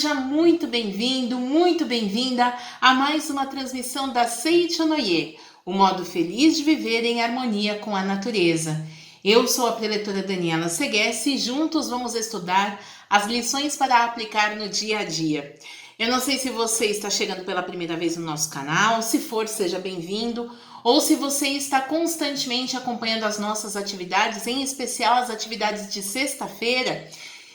seja muito bem-vindo, muito bem-vinda a mais uma transmissão da Seichonoye, o modo feliz de viver em harmonia com a natureza. Eu sou a preletora Daniela Seguesse e juntos vamos estudar as lições para aplicar no dia a dia. Eu não sei se você está chegando pela primeira vez no nosso canal, se for, seja bem-vindo, ou se você está constantemente acompanhando as nossas atividades, em especial as atividades de sexta-feira.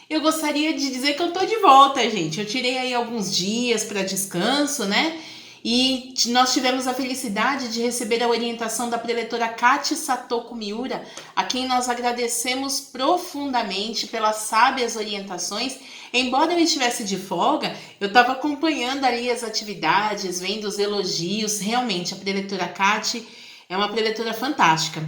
Eu gostaria de dizer que eu tô de volta, gente. Eu tirei aí alguns dias para descanso, né? E nós tivemos a felicidade de receber a orientação da preletora Kati Satoko Miura, a quem nós agradecemos profundamente pelas sábias orientações. Embora eu estivesse de folga, eu estava acompanhando ali as atividades, vendo os elogios. Realmente, a preletora Kati é uma preletora fantástica.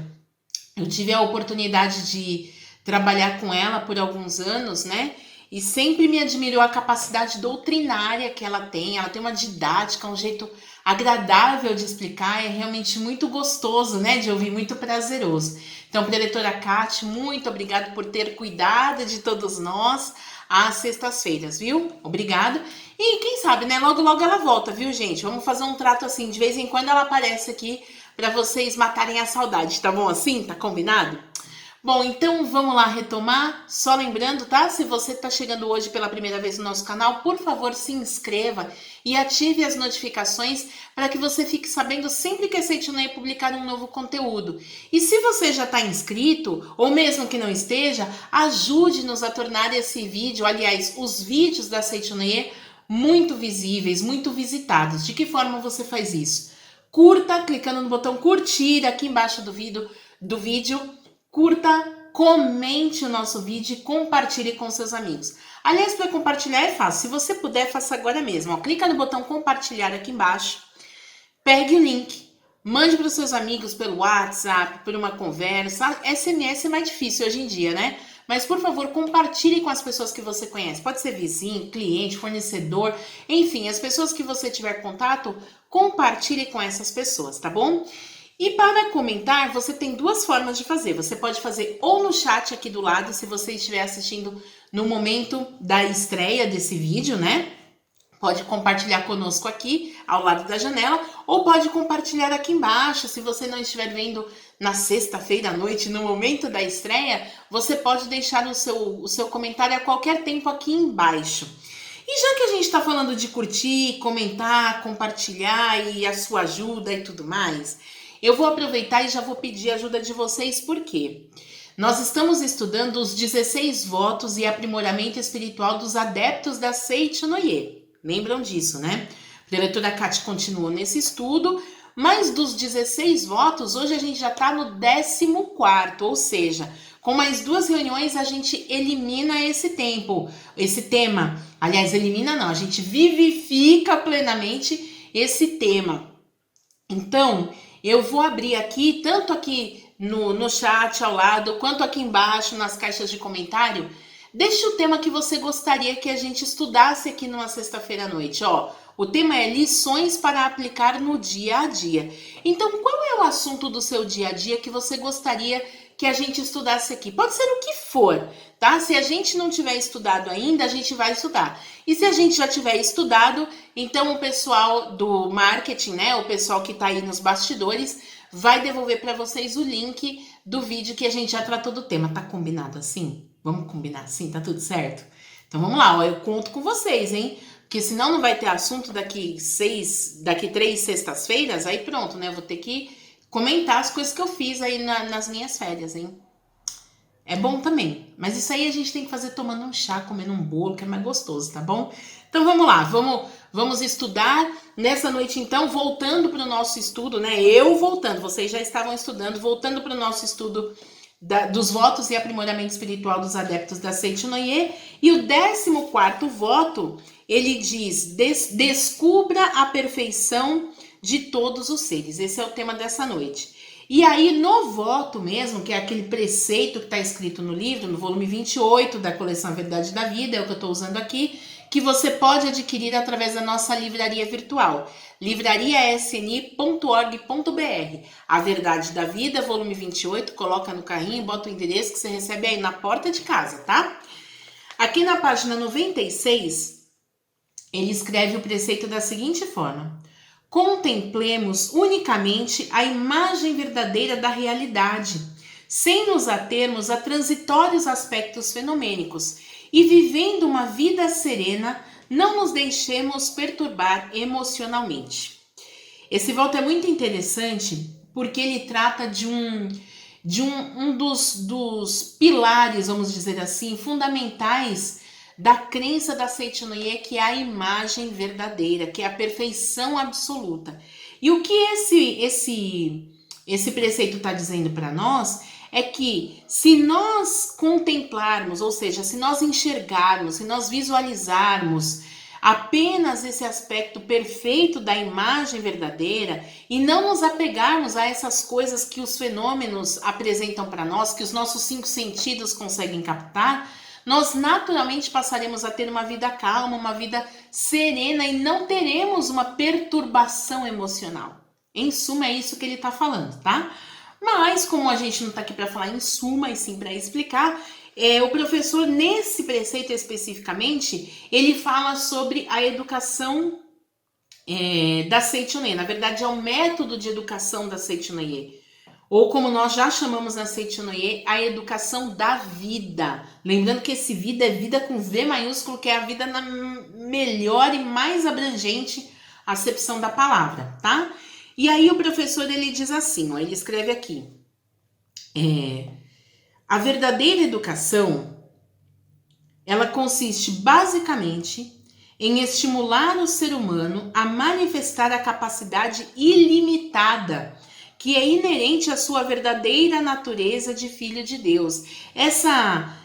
Eu tive a oportunidade de trabalhar com ela por alguns anos, né? E sempre me admirou a capacidade doutrinária que ela tem. Ela tem uma didática, um jeito agradável de explicar. É realmente muito gostoso, né? De ouvir, muito prazeroso. Então, preletora Kati, muito obrigada por ter cuidado de todos nós às sextas-feiras, viu? Obrigado. E quem sabe, né? Logo, logo ela volta, viu, gente? Vamos fazer um trato assim. De vez em quando ela aparece aqui para vocês matarem a saudade, tá bom assim? Tá combinado? Bom, então vamos lá retomar. Só lembrando, tá? Se você está chegando hoje pela primeira vez no nosso canal, por favor, se inscreva e ative as notificações para que você fique sabendo sempre que a Seichonoye publicar um novo conteúdo. E se você já está inscrito, ou mesmo que não esteja, ajude-nos a tornar esse vídeo, aliás, os vídeos da Seichonoye muito visíveis, muito visitados. De que forma você faz isso? Curta, clicando no botão curtir aqui embaixo do vídeo. Curta, comente o nosso vídeo e compartilhe com seus amigos. Aliás, para compartilhar é fácil. Se você puder, faça agora mesmo. Ó, clica no botão compartilhar aqui embaixo. Pegue o link. Mande para os seus amigos pelo WhatsApp, por uma conversa. SMS é mais difícil hoje em dia, né? Mas, por favor, compartilhe com as pessoas que você conhece. Pode ser vizinho, cliente, fornecedor. Enfim, as pessoas que você tiver contato, compartilhe com essas pessoas, tá bom? E para comentar, você tem duas formas de fazer. Você pode fazer ou no chat aqui do lado, se você estiver assistindo no momento da estreia desse vídeo, né? Pode compartilhar conosco aqui, ao lado da janela, ou pode compartilhar aqui embaixo. Se você não estiver vendo na sexta-feira à noite, no momento da estreia, você pode deixar o seu comentário a qualquer tempo aqui embaixo. E já que a gente está falando de curtir, comentar, compartilhar e a sua ajuda e tudo mais, eu vou aproveitar e já vou pedir a ajuda de vocês, por quê? Nós estamos estudando os 16 votos e aprimoramento espiritual dos adeptos da Seichonoye. Lembram disso, né? A preletora Kati continuou nesse estudo, mas dos 16 votos, hoje a gente já está no 14º, ou seja, com mais 2 reuniões a gente elimina esse tema. Aliás, elimina não, a gente vivifica plenamente esse tema. Então, eu vou abrir aqui, tanto aqui no chat ao lado, quanto aqui embaixo nas caixas de comentário. Deixe o tema que você gostaria que a gente estudasse aqui numa sexta-feira à noite. Ó, o tema é lições para aplicar no dia a dia. Então, qual é o assunto do seu dia a dia que você gostaria que a gente estudasse aqui? Pode ser o que for, tá? Se a gente não tiver estudado ainda, a gente vai estudar. E se a gente já tiver estudado, então o pessoal do marketing, né, o pessoal que tá aí nos bastidores, vai devolver para vocês o link do vídeo que a gente já tratou do tema. Tá combinado assim? Vamos combinar assim? Tá tudo certo? Então vamos lá, ó, eu conto com vocês, hein? Porque senão não vai ter assunto daqui 3 sextas-feiras, aí pronto, né? Eu vou ter que comentar as coisas que eu fiz aí nas minhas férias, hein? É bom também, mas isso aí a gente tem que fazer tomando um chá, comendo um bolo, que é mais gostoso, tá bom? Então vamos lá, vamos estudar nessa noite então, voltando para o nosso estudo, né? Eu voltando, vocês já estavam estudando, voltando para o nosso estudo dos votos e aprimoramento espiritual dos adeptos da Seichonoye. E o 14º voto, ele diz, descubra a perfeição de todos os seres. Esse é o tema dessa noite. E aí, no voto mesmo, que é aquele preceito que está escrito no livro, no volume 28 da coleção Verdade da Vida, é o que eu estou usando aqui, que você pode adquirir através da nossa livraria virtual, livrariasni.org.br. A Verdade da Vida, volume 28, coloca no carrinho, bota o endereço que você recebe aí na porta de casa, tá? Aqui na página 96, ele escreve o preceito da seguinte forma: contemplemos unicamente a imagem verdadeira da realidade, sem nos atermos a transitórios aspectos fenomênicos, e vivendo uma vida serena, não nos deixemos perturbar emocionalmente. Esse voto é muito interessante porque ele trata de um dos pilares, vamos dizer assim, fundamentais da crença da Seichonoye, que é a imagem verdadeira, que é a perfeição absoluta. E o que esse preceito está dizendo para nós é que se nós contemplarmos, ou seja, se nós enxergarmos, se nós visualizarmos apenas esse aspecto perfeito da imagem verdadeira e não nos apegarmos a essas coisas que os fenômenos apresentam para nós, que os nossos 5 sentidos conseguem captar, nós naturalmente passaremos a ter uma vida calma, uma vida serena e não teremos uma perturbação emocional. Em suma, é isso que ele está falando, tá? Mas, como a gente não está aqui para falar em suma, e sim para explicar, o professor, nesse preceito especificamente, ele fala sobre a educação da Seichonoye. Na verdade, é o método de educação da Seichonoye. Ou como nós já chamamos na Seichonoye, a educação da vida. Lembrando que esse vida é vida com V maiúsculo, que é a vida na melhor e mais abrangente acepção da palavra, tá? E aí o professor, ele diz assim, ó, ele escreve aqui, a verdadeira educação, ela consiste basicamente em estimular o ser humano a manifestar a capacidade ilimitada que é inerente à sua verdadeira natureza de filho de Deus. Essa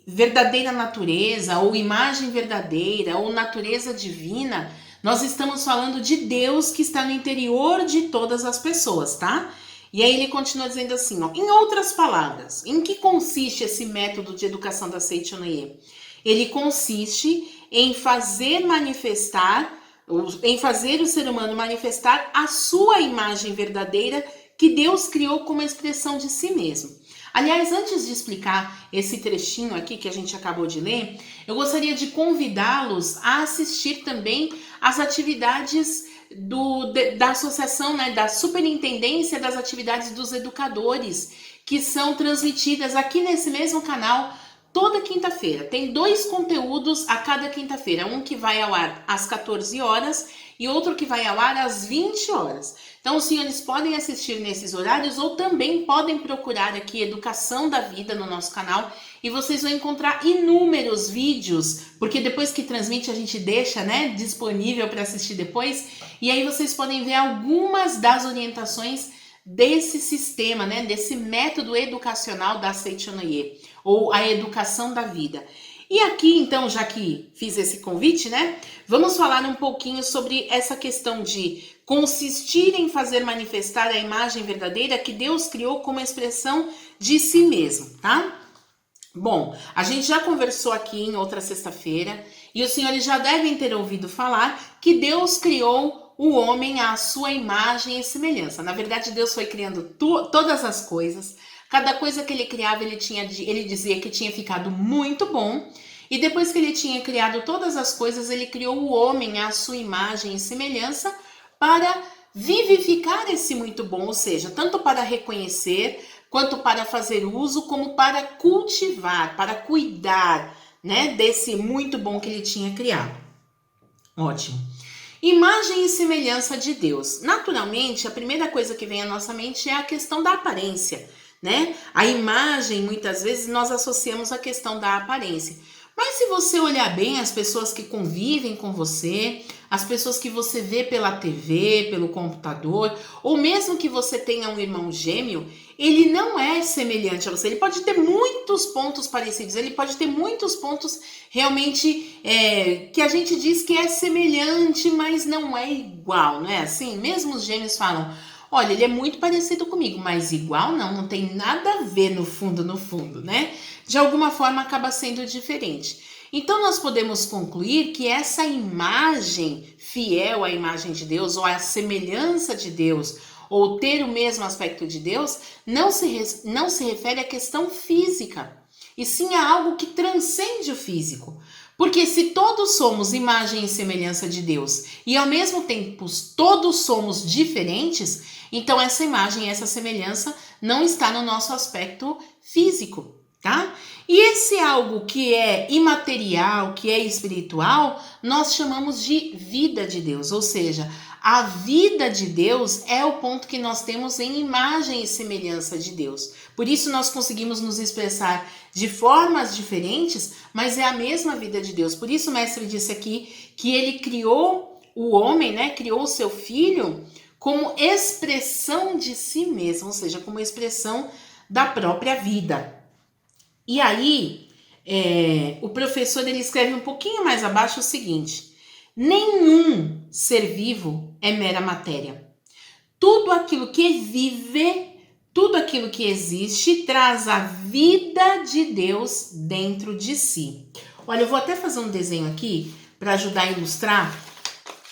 verdadeira natureza, ou imagem verdadeira, ou natureza divina, nós estamos falando de Deus que está no interior de todas as pessoas, tá? E aí ele continua dizendo assim, ó, em outras palavras, em que consiste esse método de educação da Seichonoye? Ele consiste em fazer o ser humano manifestar a sua imagem verdadeira que Deus criou como expressão de si mesmo. Aliás, antes de explicar esse trechinho aqui que a gente acabou de ler, eu gostaria de convidá-los a assistir também às atividades da associação, né, da Superintendência das Atividades dos Educadores, que são transmitidas aqui nesse mesmo canal toda quinta-feira. Tem 2 conteúdos a cada quinta-feira, um que vai ao ar às 14 horas e outro que vai ao ar às 20 horas. Então, os senhores podem assistir nesses horários ou também podem procurar aqui Educação da Vida no nosso canal e vocês vão encontrar inúmeros vídeos, porque depois que transmite a gente deixa, né, disponível para assistir depois, e aí vocês podem ver algumas das orientações desse sistema, né, desse método educacional da Seichonoye, ou a educação da vida. E aqui, então, já que fiz esse convite, né, vamos falar um pouquinho sobre essa questão de consistir em fazer manifestar a imagem verdadeira que Deus criou como expressão de si mesmo, tá? Bom, a gente já conversou aqui em outra sexta-feira e os senhores já devem ter ouvido falar que Deus criou o homem à sua imagem e semelhança. Na verdade, Deus foi criando todas as coisas. Cada coisa que ele criava, ele dizia que tinha ficado muito bom. E depois que ele tinha criado todas as coisas, ele criou o homem à sua imagem e semelhança para vivificar esse muito bom, ou seja, tanto para reconhecer, quanto para fazer uso, como para cultivar, para cuidar, né, desse muito bom que ele tinha criado. Ótimo. Imagem e semelhança de Deus. Naturalmente, a primeira coisa que vem à nossa mente é a questão da aparência, né? A imagem, muitas vezes, nós associamos a questão da aparência. Mas se você olhar bem, as pessoas que convivem com você, as pessoas que você vê pela TV, pelo computador, ou mesmo que você tenha um irmão gêmeo, ele não é semelhante a você. Ele pode ter muitos pontos parecidos, ele pode ter muitos pontos realmente que a gente diz que é semelhante, mas não é igual, não é assim? Mesmo os gêmeos falam, olha, ele é muito parecido comigo, mas igual não tem nada a ver no fundo, né? De alguma forma acaba sendo diferente. Então nós podemos concluir que essa imagem fiel à imagem de Deus, ou à semelhança de Deus, ou ter o mesmo aspecto de Deus, não se refere à questão física, e sim a algo que transcende o físico. Porque se todos somos imagem e semelhança de Deus e ao mesmo tempo todos somos diferentes, então essa imagem e essa semelhança não está no nosso aspecto físico, tá? E esse algo que é imaterial, que é espiritual, nós chamamos de vida de Deus, ou seja, a vida de Deus é o ponto que nós temos em imagem e semelhança de Deus. Por isso nós conseguimos nos expressar de formas diferentes, mas é a mesma vida de Deus. Por isso o mestre disse aqui que ele criou o homem, né? Criou o seu filho como expressão de si mesmo, ou seja, como expressão da própria vida. E aí, o professor ele escreve um pouquinho mais abaixo o seguinte: nenhum ser vivo é mera matéria. Tudo aquilo que vive, tudo aquilo que existe, traz a vida de Deus dentro de si. Olha, eu vou até fazer um desenho aqui para ajudar a ilustrar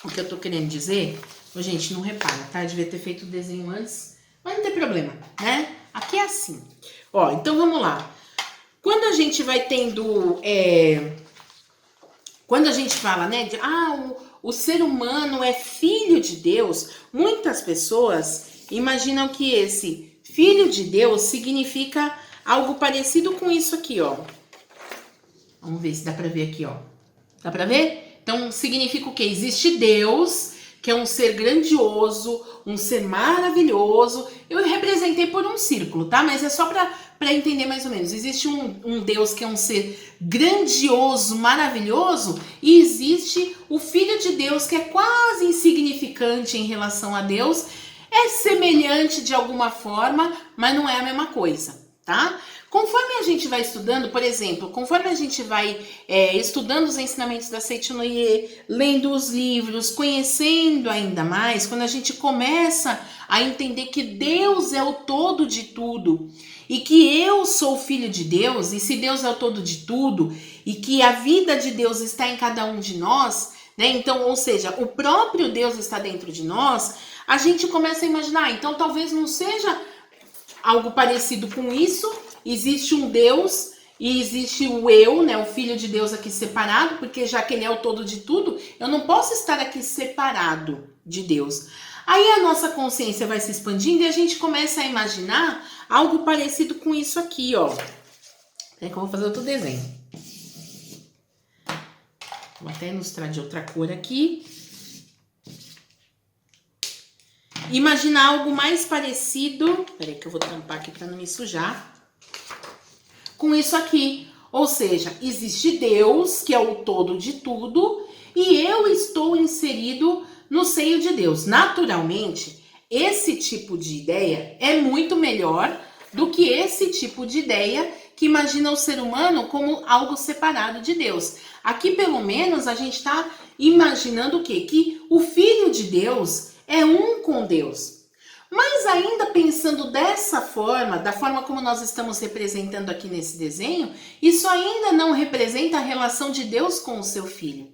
o que eu tô querendo dizer. Ô, gente, não repara, tá? Eu devia ter feito o desenho antes, mas não tem problema, né? Aqui é assim. Ó, então vamos lá. Quando a gente vai tendo... Quando a gente fala, né, de o ser humano é filho de Deus, muitas pessoas imaginam que esse filho de Deus significa algo parecido com isso aqui, ó. Vamos ver se dá pra ver aqui, ó. Dá pra ver? Então, significa o quê? Existe Deus, que é um ser grandioso, um ser maravilhoso. Eu representei por um círculo, tá? Mas é só para entender mais ou menos. Existe um Deus que é um ser grandioso, maravilhoso, e existe o Filho de Deus que é quase insignificante em relação a Deus, é semelhante de alguma forma, mas não é a mesma coisa, tá? Conforme a gente vai estudando, por exemplo, conforme a gente vai estudando os ensinamentos da Seichonoye, lendo os livros, conhecendo ainda mais, quando a gente começa a entender que Deus é o todo de tudo e que eu sou filho de Deus, e se Deus é o todo de tudo e que a vida de Deus está em cada um de nós, né? Então, ou seja, o próprio Deus está dentro de nós, a gente começa a imaginar, então talvez não seja algo parecido com isso. Existe um Deus e existe o eu, né, o Filho de Deus aqui separado, porque já que ele é o todo de tudo, eu não posso estar aqui separado de Deus. Aí a nossa consciência vai se expandindo e a gente começa a imaginar algo parecido com isso aqui, ó. É que eu vou fazer outro desenho. Vou até ilustrar de outra cor aqui. Imaginar algo mais parecido... Peraí que eu vou tampar aqui para não me sujar. Com isso aqui, ou seja, existe Deus, que é o todo de tudo, e eu estou inserido no seio de Deus. Naturalmente, esse tipo de ideia é muito melhor do que esse tipo de ideia que imagina o ser humano como algo separado de Deus. Aqui, pelo menos, a gente está imaginando o quê? Que o Filho de Deus é um com Deus. Mas ainda pensando dessa forma, da forma como nós estamos representando aqui nesse desenho, isso ainda não representa a relação de Deus com o seu Filho.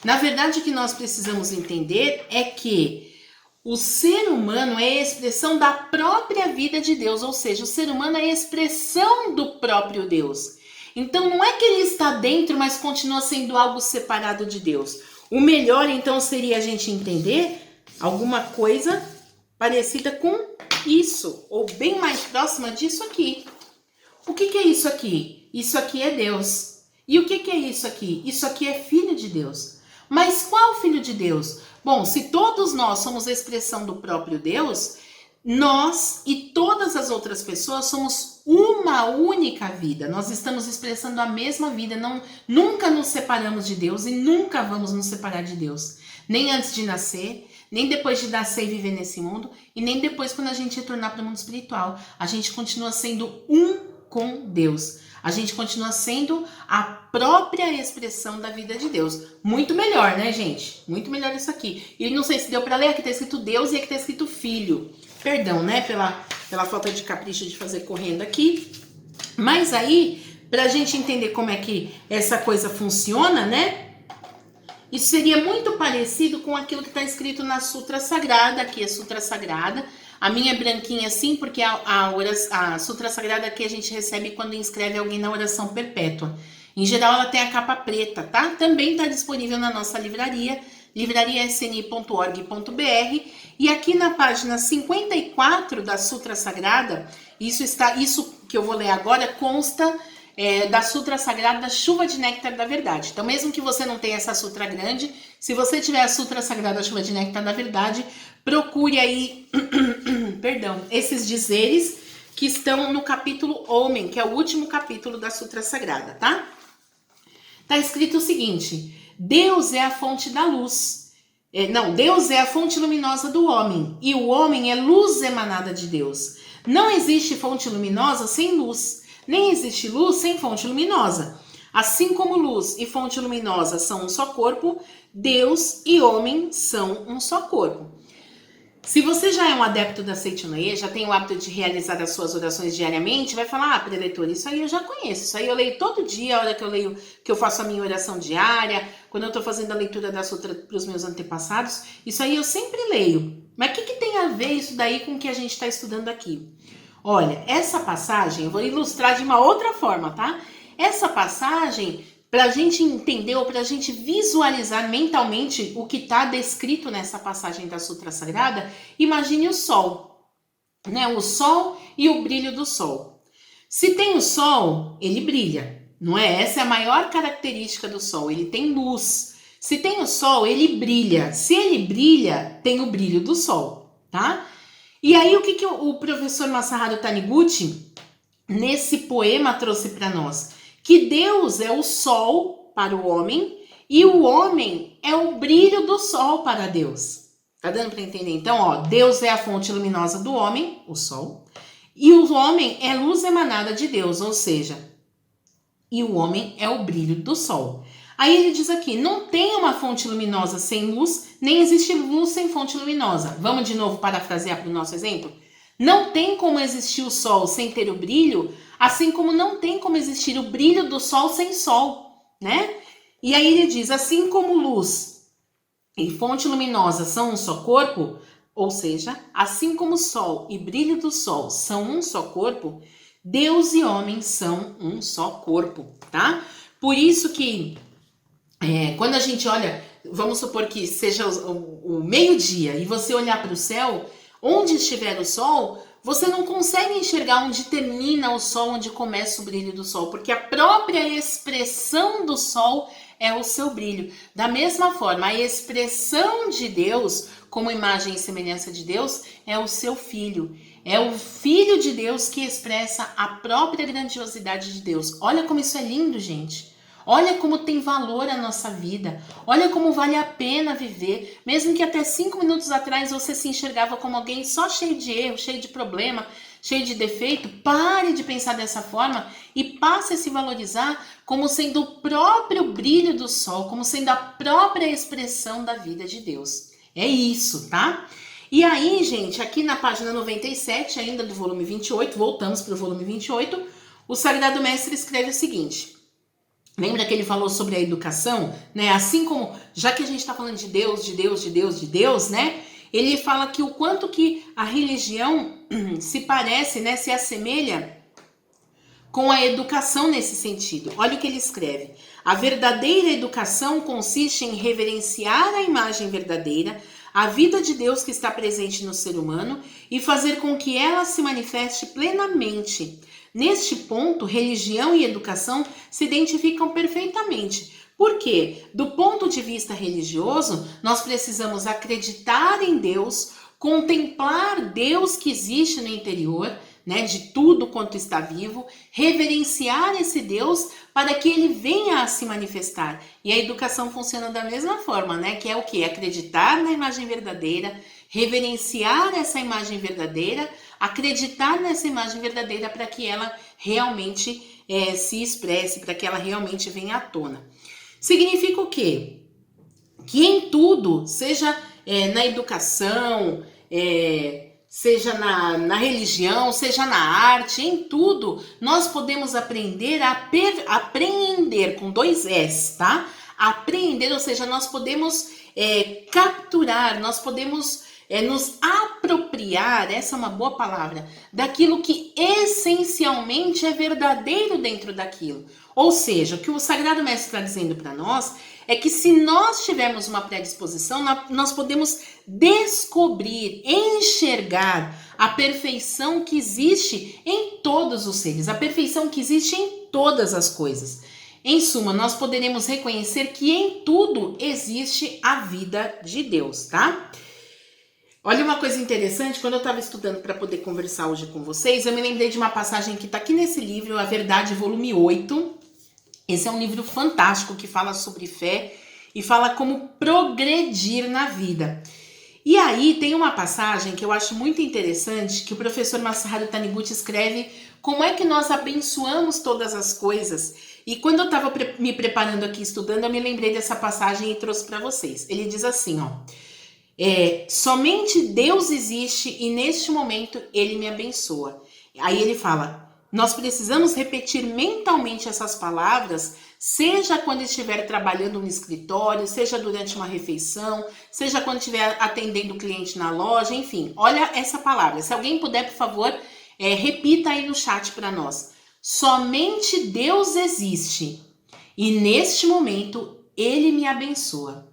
Na verdade, o que nós precisamos entender é que o ser humano é a expressão da própria vida de Deus, ou seja, o ser humano é a expressão do próprio Deus. Então não é que ele está dentro, mas continua sendo algo separado de Deus. O melhor, então, seria a gente entender alguma coisa parecida com isso, ou bem mais próxima disso aqui. O que é isso aqui? Isso aqui é Deus. E o que é isso aqui? Isso aqui é Filho de Deus. Mas qual Filho de Deus? Bom, se todos nós somos a expressão do próprio Deus, nós e todas as outras pessoas somos uma única vida. Nós estamos expressando a mesma vida. Nunca nos separamos de Deus e nunca vamos nos separar de Deus. Nem antes de nascer, nem depois de nascer e viver nesse mundo, e nem depois quando a gente retornar para o mundo espiritual. A gente continua sendo um com Deus. A gente continua sendo a própria expressão da vida de Deus. Muito melhor, né, gente? Muito melhor isso aqui. E não sei se deu para ler, aqui tá escrito Deus e aqui tá escrito Filho. Perdão, né, pela falta de capricho de fazer correndo aqui. Mas aí, pra gente entender como é que essa coisa funciona, né? Isso seria muito parecido com aquilo que está escrito na Sutra Sagrada. Aqui é Sutra Sagrada. A minha é branquinha assim, porque a Sutra Sagrada aqui a gente recebe quando inscreve alguém na oração perpétua. Em geral, ela tem a capa preta, tá? Também está disponível na nossa livraria, livrariasni.org.br. E aqui na página 54 da Sutra Sagrada, isso que eu vou ler agora consta da Sutra Sagrada Chuva de Néctar da Verdade. Então, mesmo que você não tenha essa sutra grande, se você tiver a Sutra Sagrada Chuva de Néctar da Verdade, procure aí perdão, esses dizeres que estão no capítulo Homem, que é o último capítulo da Sutra Sagrada, tá? Tá escrito o seguinte: Deus é a fonte da luz. Deus é a fonte luminosa do homem, e o homem é luz emanada de Deus. Não existe fonte luminosa sem luz, nem existe luz sem fonte luminosa. Assim como luz e fonte luminosa são um só corpo, Deus e homem são um só corpo. Se você já é um adepto da Seichonoye, já tem o hábito de realizar as suas orações diariamente, vai falar, preletor, isso aí eu já conheço, isso aí eu leio todo dia, a hora que eu faço a minha oração diária, quando eu estou fazendo a leitura da sutra para os meus antepassados, isso aí eu sempre leio. Mas o que tem a ver isso daí com o que a gente está estudando aqui? Olha, essa passagem, eu vou ilustrar de uma outra forma, tá? Essa passagem, para a gente entender ou para a gente visualizar mentalmente o que está descrito nessa passagem da Sutra Sagrada, imagine o Sol, né? O Sol e o brilho do Sol. Se tem o Sol, ele brilha, não é? Essa é a maior característica do Sol, ele tem luz. Se tem o Sol, ele brilha. Se ele brilha, tem o brilho do Sol, tá? E aí, o que o professor Masaharu Taniguchi, nesse poema, trouxe para nós? Que Deus é o sol para o homem e o homem é o brilho do sol para Deus. Tá dando para entender? Então, ó, Deus é a fonte luminosa do homem, o sol, e o homem é luz emanada de Deus, ou seja, e o homem é o brilho do sol. Aí ele diz aqui, não tem uma fonte luminosa sem luz, nem existe luz sem fonte luminosa. Vamos de novo parafrasear para o nosso exemplo? Não tem como existir o sol sem ter o brilho, assim como não tem como existir o brilho do sol sem sol, né? E aí ele diz, assim como luz e fonte luminosa são um só corpo, ou seja, assim como sol e brilho do sol são um só corpo, Deus e homem são um só corpo, tá? Por isso que quando a gente olha, vamos supor que seja o meio-dia e você olhar para o céu, onde estiver o sol, você não consegue enxergar onde termina o sol, onde começa o brilho do sol, porque a própria expressão do sol é o seu brilho. Da mesma forma, a expressão de Deus, como imagem e semelhança de Deus, é o seu Filho. É o Filho de Deus que expressa a própria grandiosidade de Deus. Olha como isso é lindo, gente. Olha como tem valor a nossa vida. Olha como vale a pena viver. Mesmo que até 5 minutos atrás você se enxergava como alguém só cheio de erro, cheio de problema, cheio de defeito. Pare de pensar dessa forma e passe a se valorizar como sendo o próprio brilho do sol, como sendo a própria expressão da vida de Deus. É isso, tá? E aí, gente, aqui na página 97, ainda do volume 28, voltamos para o volume 28, o Sagrado Mestre escreve o seguinte... Lembra que ele falou sobre a educação, né? Assim como, já que a gente está falando de Deus, de Deus, de Deus, de Deus, né? Ele fala que o quanto que a religião se parece, né? Se assemelha com a educação nesse sentido. Olha o que ele escreve. A verdadeira educação consiste em reverenciar a imagem verdadeira, a vida de Deus que está presente no ser humano e fazer com que ela se manifeste plenamente. Neste ponto, religião e educação se identificam perfeitamente. Por quê? Do ponto de vista religioso, nós precisamos acreditar em Deus, contemplar Deus que existe no interior, né, de tudo quanto está vivo, reverenciar esse Deus para que ele venha a se manifestar. E a educação funciona da mesma forma, né? Que é o quê? Acreditar na imagem verdadeira, reverenciar essa imagem verdadeira, acreditar nessa imagem verdadeira para que ela realmente se expresse, para que ela realmente venha à tona. Significa o quê? Que em tudo, seja na educação, seja na religião, seja na arte, em tudo, nós podemos aprender a apreender com 2 S, tá? Apreender, ou seja, nós podemos capturar, nós podemos é nos apropriar, essa é uma boa palavra, daquilo que essencialmente é verdadeiro dentro daquilo. Ou seja, o que o Sagrado Mestre está dizendo para nós é que se nós tivermos uma predisposição, nós podemos descobrir, enxergar a perfeição que existe em todos os seres, a perfeição que existe em todas as coisas. Em suma, nós poderemos reconhecer que em tudo existe a vida de Deus, tá? Olha uma coisa interessante, quando eu estava estudando para poder conversar hoje com vocês, eu me lembrei de uma passagem que está aqui nesse livro, A Verdade, volume 8. Esse é um livro fantástico que fala sobre fé e fala como progredir na vida. E aí tem uma passagem que eu acho muito interessante, que o professor Masaharu Taniguchi escreve como é que nós abençoamos todas as coisas. E quando eu estava me preparando aqui estudando, eu me lembrei dessa passagem e trouxe para vocês. Ele diz assim, ó: somente Deus existe e neste momento Ele me abençoa. Aí ele fala, nós precisamos repetir mentalmente essas palavras, seja quando estiver trabalhando no escritório, seja durante uma refeição, seja quando estiver atendendo o cliente na loja, enfim, olha essa palavra. Se alguém puder, por favor, repita aí no chat para nós. Somente Deus existe e neste momento Ele me abençoa.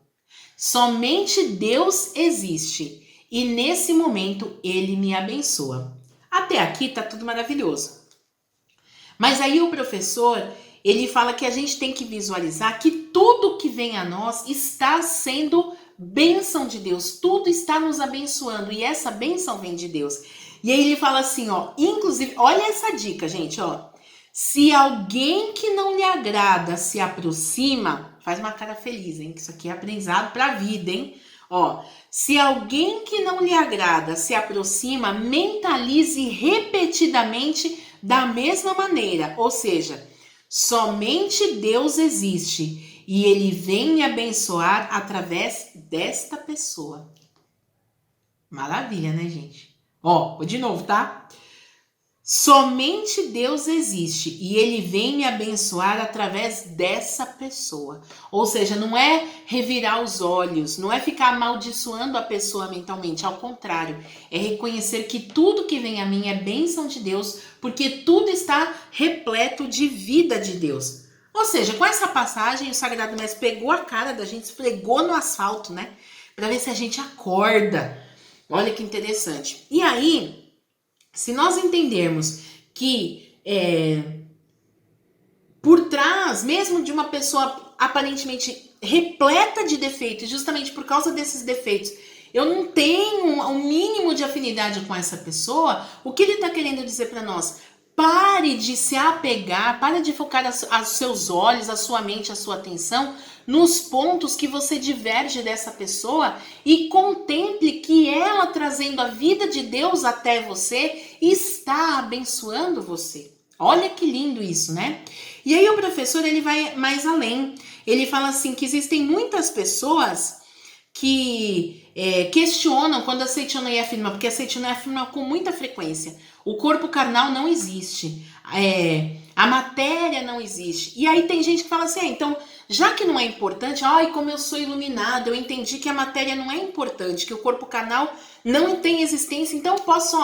Somente Deus existe e nesse momento Ele me abençoa. Até aqui tá tudo maravilhoso. Mas aí o professor, ele fala que a gente tem que visualizar que tudo que vem a nós está sendo bênção de Deus. Tudo está nos abençoando e essa bênção vem de Deus. E aí ele fala assim, ó, inclusive, olha essa dica, gente, ó. Se alguém que não lhe agrada se aproxima, faz uma cara feliz, hein? Que isso aqui é aprendizado para a vida, hein? Ó, se alguém que não lhe agrada se aproxima, mentalize repetidamente da mesma maneira, ou seja, somente Deus existe e Ele vem me abençoar através desta pessoa. Maravilha, né, gente? Ó, vou de novo, tá? Somente Deus existe e Ele vem me abençoar através dessa pessoa. Ou seja, não é revirar os olhos, não é ficar amaldiçoando a pessoa mentalmente. Ao contrário, é reconhecer que tudo que vem a mim é bênção de Deus, porque tudo está repleto de vida de Deus. Ou seja, com essa passagem, o Sagrado Mestre pegou a cara da gente, esfregou no asfalto, né? Para ver se a gente acorda. Olha que interessante. E aí, se nós entendermos que por trás, mesmo de uma pessoa aparentemente repleta de defeitos, justamente por causa desses defeitos, eu não tenho um mínimo de afinidade com essa pessoa, o que ele está querendo dizer para nós? Pare de se apegar, pare de focar os seus olhos, a sua mente, a sua atenção nos pontos que você diverge dessa pessoa e contemple que ela, trazendo a vida de Deus até você, está abençoando você. Olha que lindo isso, né? E aí o professor, ele vai mais além. Ele fala assim que existem muitas pessoas que questionam quando a Seichonoye afirma, porque a Seichonoye afirma com muita frequência, o corpo carnal não existe, a matéria não existe. E aí tem gente que fala assim, então, já que não é importante, como eu sou iluminado, eu entendi que a matéria não é importante, que o corpo carnal não tem existência, então eu posso,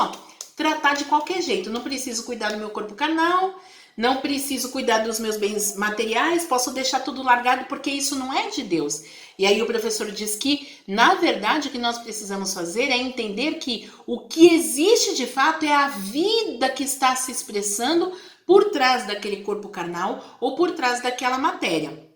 tratar de qualquer jeito, não preciso cuidar do meu corpo carnal, não preciso cuidar dos meus bens materiais, posso deixar tudo largado porque isso não é de Deus. E aí o professor diz que, na verdade, o que nós precisamos fazer é entender que o que existe de fato é a vida que está se expressando por trás daquele corpo carnal ou por trás daquela matéria.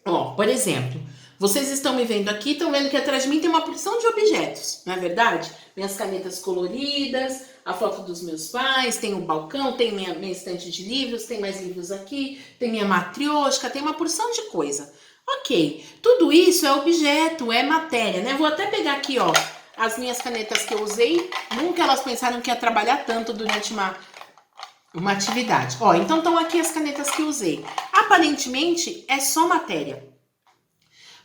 Por exemplo, vocês estão me vendo aqui, estão vendo que atrás de mim tem uma porção de objetos, não é verdade? Minhas canetas coloridas, a foto dos meus pais, tem o balcão, tem minha estante de livros, tem mais livros aqui, tem minha matrioshka, tem uma porção de coisa. Ok, tudo isso é objeto, é matéria, né? Vou até pegar aqui, as minhas canetas que eu usei. Nunca elas pensaram que ia trabalhar tanto durante uma atividade. Então estão aqui as canetas que eu usei. Aparentemente é só matéria.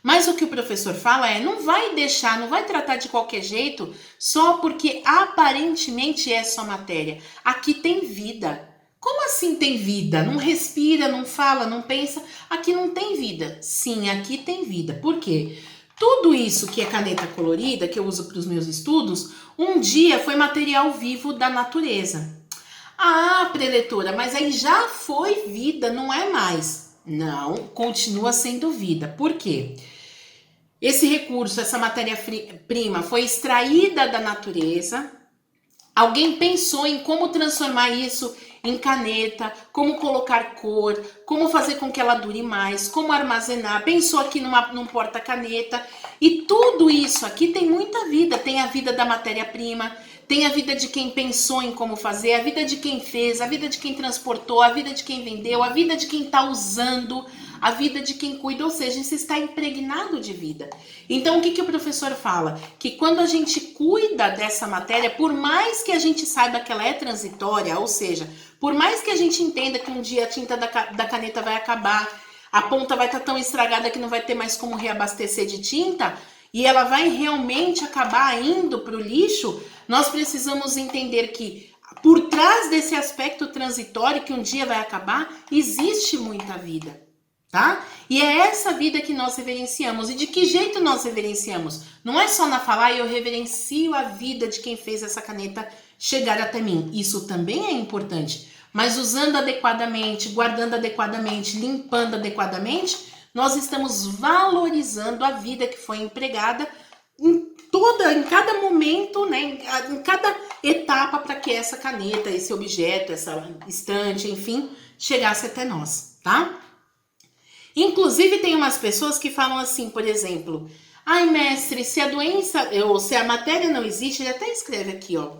Mas o que o professor fala não vai tratar de qualquer jeito só porque aparentemente é só matéria. Aqui tem vida. Como assim tem vida? Não respira, não fala, não pensa. Aqui não tem vida. Sim, aqui tem vida. Por quê? Tudo isso que é caneta colorida, que eu uso para os meus estudos, um dia foi material vivo da natureza. Ah, preletora, mas aí já foi vida, não é mais. Não, continua sendo vida. Por quê? Esse recurso, essa matéria-prima foi extraída da natureza. Alguém pensou em como transformar isso em caneta, como colocar cor, como fazer com que ela dure mais, como armazenar. Pensou aqui num porta-caneta. E tudo isso aqui tem muita vida. Tem a vida da matéria-prima, tem a vida de quem pensou em como fazer, a vida de quem fez, a vida de quem transportou, a vida de quem vendeu, a vida de quem está usando, a vida de quem cuida, ou seja, isso está impregnado de vida. Então, o que o professor fala? Que quando a gente cuida dessa matéria, por mais que a gente saiba que ela é transitória, ou seja, por mais que a gente entenda que um dia a tinta da caneta vai acabar, a ponta vai estar tão estragada que não vai ter mais como reabastecer de tinta, e ela vai realmente acabar indo para o lixo, nós precisamos entender que por trás desse aspecto transitório que um dia vai acabar, existe muita vida. Tá? E é essa vida que nós reverenciamos. E de que jeito nós reverenciamos? Não é só na falar, eu reverencio a vida de quem fez essa caneta chegar até mim. Isso também é importante. Mas usando adequadamente, guardando adequadamente, limpando adequadamente, nós estamos valorizando a vida que foi empregada em cada momento, né, em cada etapa para que essa caneta, esse objeto, essa estante, enfim, chegasse até nós, tá? Inclusive, tem umas pessoas que falam assim, por exemplo, ai, mestre, se a doença, ou se a matéria não existe, ele até escreve aqui, ó.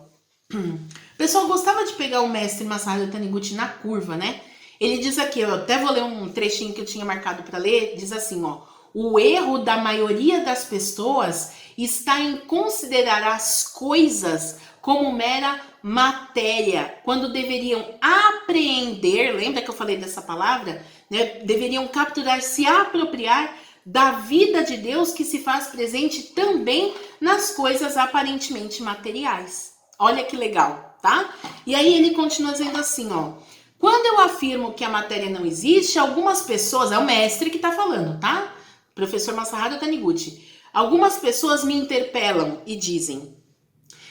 O pessoal gostava de pegar o mestre Masaharu Taniguchi na curva, né? Ele diz aqui, eu até vou ler um trechinho que eu tinha marcado para ler, diz assim, ó. O erro da maioria das pessoas está em considerar as coisas como mera matéria, quando deveriam apreender, lembra que eu falei dessa palavra? Né? Deveriam capturar, se apropriar da vida de Deus que se faz presente também nas coisas aparentemente materiais. Olha que legal, tá? E aí ele continua dizendo assim, ó. Quando eu afirmo que a matéria não existe, algumas pessoas, é o mestre que tá falando, tá? Professor Masaharu Taniguchi. Algumas pessoas me interpelam e dizem,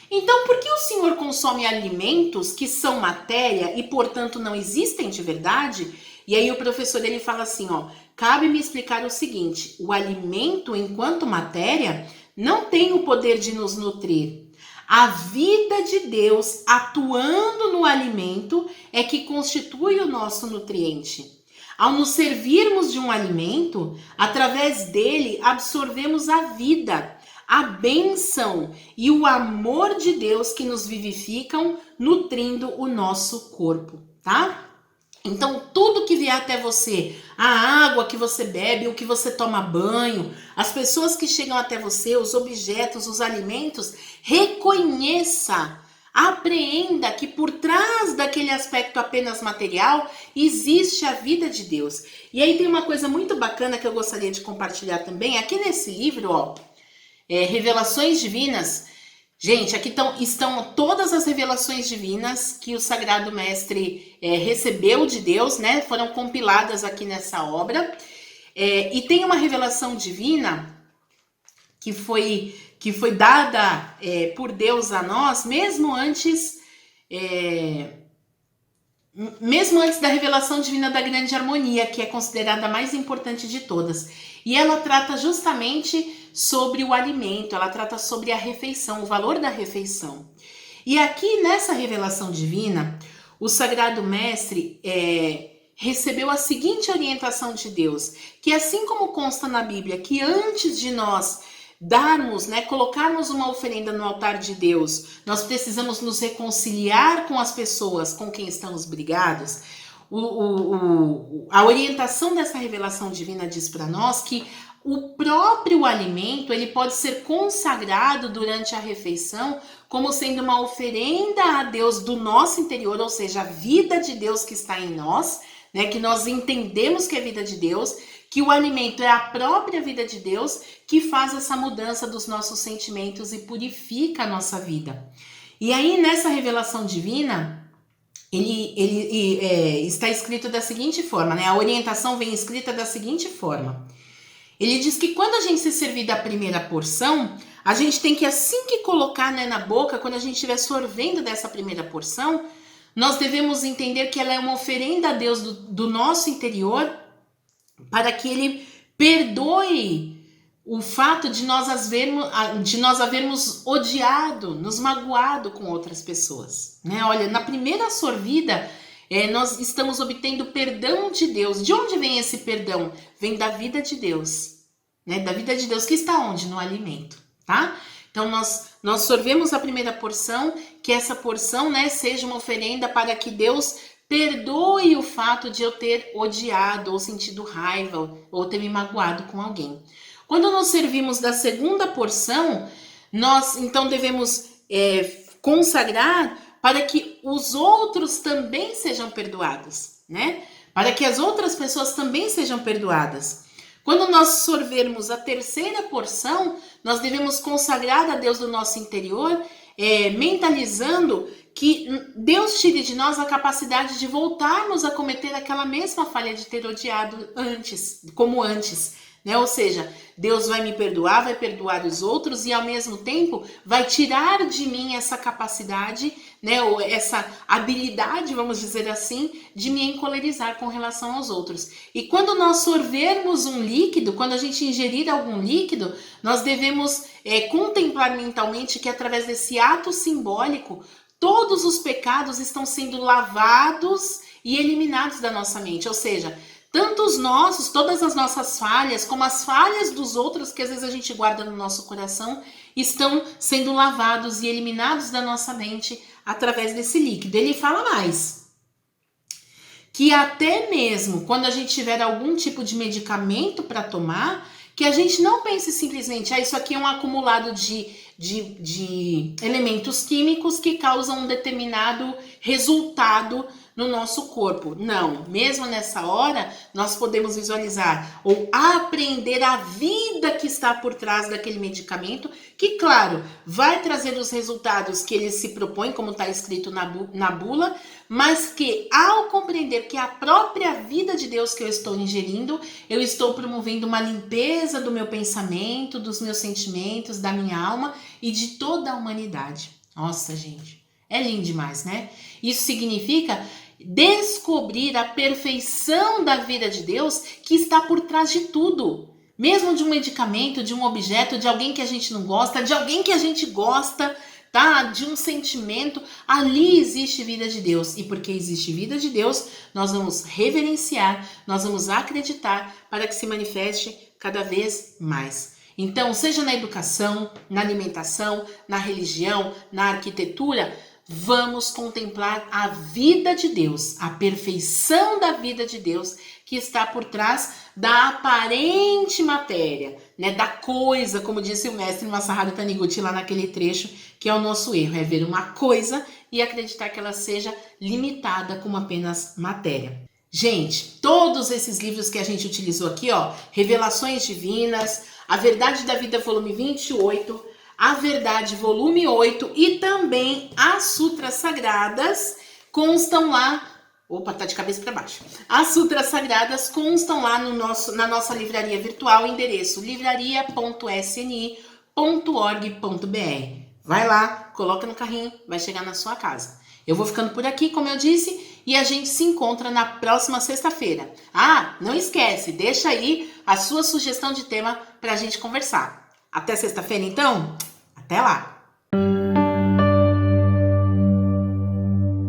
então por que o senhor consome alimentos que são matéria e portanto não existem de verdade? E aí o professor ele fala assim, ó, cabe-me explicar o seguinte, o alimento enquanto matéria não tem o poder de nos nutrir. A vida de Deus atuando no alimento é que constitui o nosso nutriente. Ao nos servirmos de um alimento, através dele absorvemos a vida, a bênção e o amor de Deus que nos vivificam, nutrindo o nosso corpo, tá? Então, tudo que vier até você, a água que você bebe, o que você toma banho, as pessoas que chegam até você, os objetos, os alimentos, reconheça, apreenda que por trás daquele aspecto apenas material, existe a vida de Deus. E aí tem uma coisa muito bacana que eu gostaria de compartilhar também, aqui nesse livro, ó, Revelações Divinas. Gente, aqui estão todas as revelações divinas que o Sagrado Mestre recebeu de Deus, né? Foram compiladas aqui nessa obra. E tem uma revelação divina que foi dada por Deus a nós, mesmo antes da revelação divina da grande harmonia, que é considerada a mais importante de todas. E ela trata justamente sobre o alimento, ela trata sobre a refeição, o valor da refeição. E aqui nessa revelação divina, o Sagrado Mestre recebeu a seguinte orientação de Deus, que assim como consta na Bíblia, que antes de nós darmos, né, colocarmos uma oferenda no altar de Deus, nós precisamos nos reconciliar com as pessoas com quem estamos brigados. A orientação dessa revelação divina diz para nós que o próprio alimento ele pode ser consagrado durante a refeição como sendo uma oferenda a Deus do nosso interior, ou seja, a vida de Deus que está em nós, né, que nós entendemos que é vida de Deus, que o alimento é a própria vida de Deus que faz essa mudança dos nossos sentimentos e purifica a nossa vida. E aí nessa revelação divina, ele está escrito da seguinte forma, né? A orientação vem escrita da seguinte forma. Ele diz que quando a gente se servir da primeira porção, a gente tem que, assim que colocar, né, na boca, quando a gente estiver sorvendo dessa primeira porção, nós devemos entender que ela é uma oferenda a Deus do nosso interior, para que Ele perdoe o fato de nós havermos odiado, nos magoado com outras pessoas, né? Olha, na primeira sorvida, nós estamos obtendo perdão de Deus. De onde vem esse perdão? Vem da vida de Deus, né? Da vida de Deus que está onde? No alimento, tá? Então nós sorvemos a primeira porção, que essa porção, né, seja uma oferenda para que Deus perdoe o fato de eu ter odiado ou sentido raiva ou ter me magoado com alguém. Quando nós servimos da segunda porção, nós então devemos consagrar para que os outros também sejam perdoados, né? Para que as outras pessoas também sejam perdoadas. Quando nós sorvermos a terceira porção, nós devemos consagrar a Deus do nosso interior, mentalizando que Deus tire de nós a capacidade de voltarmos a cometer aquela mesma falha de ter odiado como antes, né? Ou seja, Deus vai me perdoar, vai perdoar os outros e ao mesmo tempo vai tirar de mim essa capacidade, né, ou essa habilidade, vamos dizer assim, de me encolerizar com relação aos outros. E quando nós sorvermos um líquido, quando a gente ingerir algum líquido, nós devemos contemplar mentalmente que através desse ato simbólico, todos os pecados estão sendo lavados e eliminados da nossa mente, ou seja, tanto os nossos, todas as nossas falhas, como as falhas dos outros que às vezes a gente guarda no nosso coração, estão sendo lavados e eliminados da nossa mente através desse líquido. Ele fala mais, que até mesmo quando a gente tiver algum tipo de medicamento para tomar, que a gente não pense simplesmente, isso aqui é um acumulado de elementos químicos que causam um determinado resultado no nosso corpo. Não, mesmo nessa hora, nós podemos visualizar ou aprender a vida que está por trás daquele medicamento, que, claro, vai trazer os resultados que ele se propõe, como está escrito na bula, mas que, ao compreender que a própria vida de Deus que eu estou ingerindo, eu estou promovendo uma limpeza do meu pensamento, dos meus sentimentos, da minha alma e de toda a humanidade. Nossa, gente, é lindo demais, né? Isso significa descobrir a perfeição da vida de Deus que está por trás de tudo. Mesmo de um medicamento, de um objeto, de alguém que a gente não gosta, de alguém que a gente gosta, tá? De um sentimento, ali existe vida de Deus. E porque existe vida de Deus, nós vamos reverenciar, nós vamos acreditar para que se manifeste cada vez mais. Então, seja na educação, na alimentação, na religião, na arquitetura, vamos contemplar a vida de Deus, a perfeição da vida de Deus que está por trás da aparente matéria, né, da coisa, como disse o mestre Masaharu Taniguchi lá naquele trecho, que é o nosso erro, é ver uma coisa e acreditar que ela seja limitada como apenas matéria. Gente, todos esses livros que a gente utilizou aqui, Revelações Divinas, A Verdade da Vida, volume 28, A Verdade, volume 8 e também as Sutras Sagradas constam lá. Opa, tá de cabeça para baixo. As Sutras Sagradas constam lá na nossa livraria virtual, endereço livraria.sni.org.br. Vai lá, coloca no carrinho, vai chegar na sua casa. Eu vou ficando por aqui, como eu disse, e a gente se encontra na próxima sexta-feira. Não esquece, deixa aí a sua sugestão de tema para a gente conversar. Até sexta-feira, então? Até lá!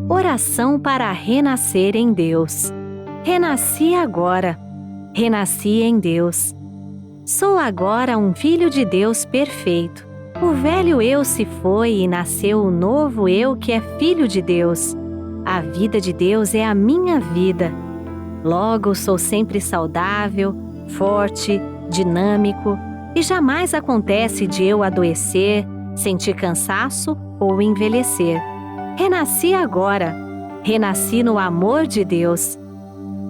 Oração para renascer em Deus. Renasci agora. Renasci em Deus. Sou agora um filho de Deus perfeito. O velho eu se foi e nasceu o novo eu que é filho de Deus. A vida de Deus é a minha vida. Logo, sou sempre saudável, forte, dinâmico e jamais acontece de eu adoecer, sentir cansaço ou envelhecer. Renasci agora. Renasci no amor de Deus.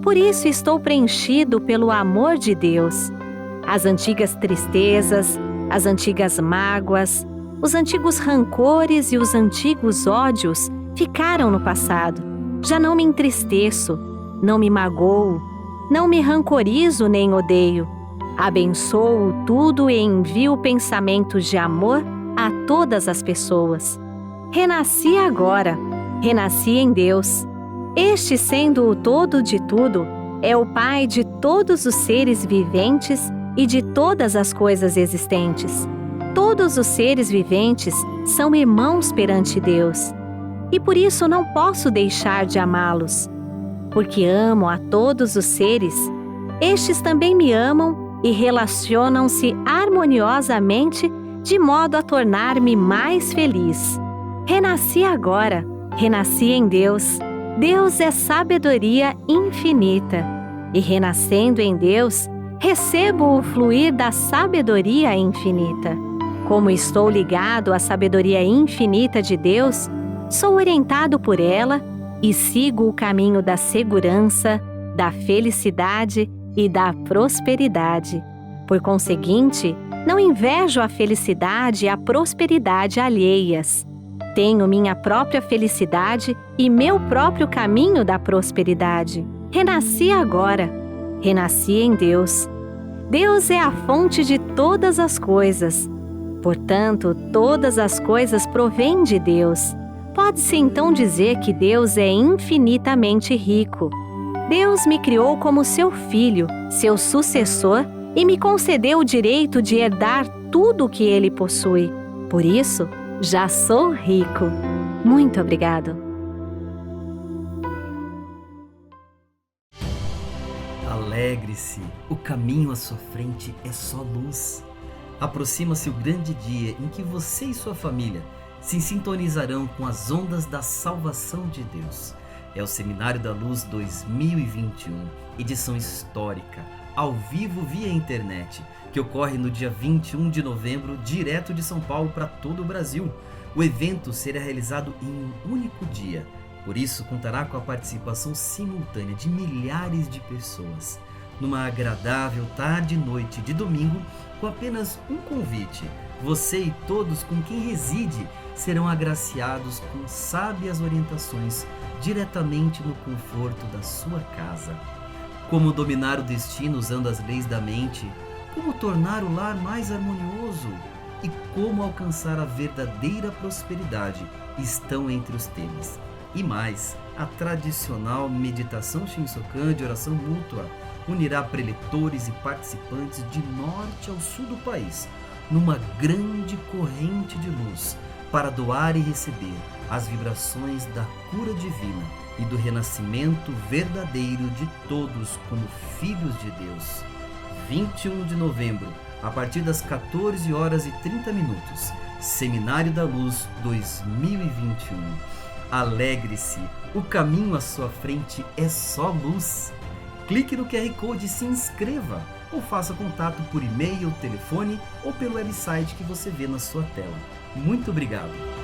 Por isso estou preenchido pelo amor de Deus. As antigas tristezas, as antigas mágoas, os antigos rancores e os antigos ódios ficaram no passado. Já não me entristeço, não me magoo, não me rancorizo nem odeio. Abençoo tudo e envio pensamentos de amor a todas as pessoas. Renasci agora. Renasci em Deus. Este, sendo o todo de tudo, é o Pai de todos os seres viventes e de todas as coisas existentes. Todos os seres viventes são irmãos perante Deus. E por isso não posso deixar de amá-los. Porque amo a todos os seres, estes também me amam e relacionam-se harmoniosamente de modo a tornar-me mais feliz. Renasci agora. Renasci em Deus. Deus é sabedoria infinita. E renascendo em Deus, recebo o fluir da sabedoria infinita. Como estou ligado à sabedoria infinita de Deus, sou orientado por ela e sigo o caminho da segurança, da felicidade e da prosperidade. Por conseguinte, não invejo a felicidade e a prosperidade alheias. Tenho minha própria felicidade e meu próprio caminho da prosperidade. Renasci agora. Renasci em Deus. Deus é a fonte de todas as coisas. Portanto, todas as coisas provêm de Deus. Pode-se então dizer que Deus é infinitamente rico. Deus me criou como seu filho, seu sucessor, e me concedeu o direito de herdar tudo o que ele possui. Por isso, já sou rico. Muito obrigado. Alegre-se, o caminho à sua frente é só luz. Aproxima-se o grande dia em que você e sua família se sintonizarão com as ondas da salvação de Deus. É o Seminário da Luz 2021, edição histórica, ao vivo via internet, que ocorre no dia 21 de novembro, direto de São Paulo para todo o Brasil. O evento será realizado em um único dia, por isso contará com a participação simultânea de milhares de pessoas. Numa agradável tarde e noite de domingo, com apenas um convite, você e todos com quem reside serão agraciados com sábias orientações diretamente no conforto da sua casa. Como dominar o destino usando as leis da mente, como tornar o lar mais harmonioso e como alcançar a verdadeira prosperidade estão entre os temas. E mais, a tradicional meditação Shinsokan de oração mútua unirá preletores e participantes de norte ao sul do país, numa grande corrente de luz, para doar e receber as vibrações da cura divina e do renascimento verdadeiro de todos como filhos de Deus. 21 de novembro, a partir das 14h30, Seminário da Luz 2021. Alegre-se, o caminho à sua frente é só luz. Clique no QR Code e se inscreva, ou faça contato por e-mail, telefone ou pelo website que você vê na sua tela. Muito obrigado!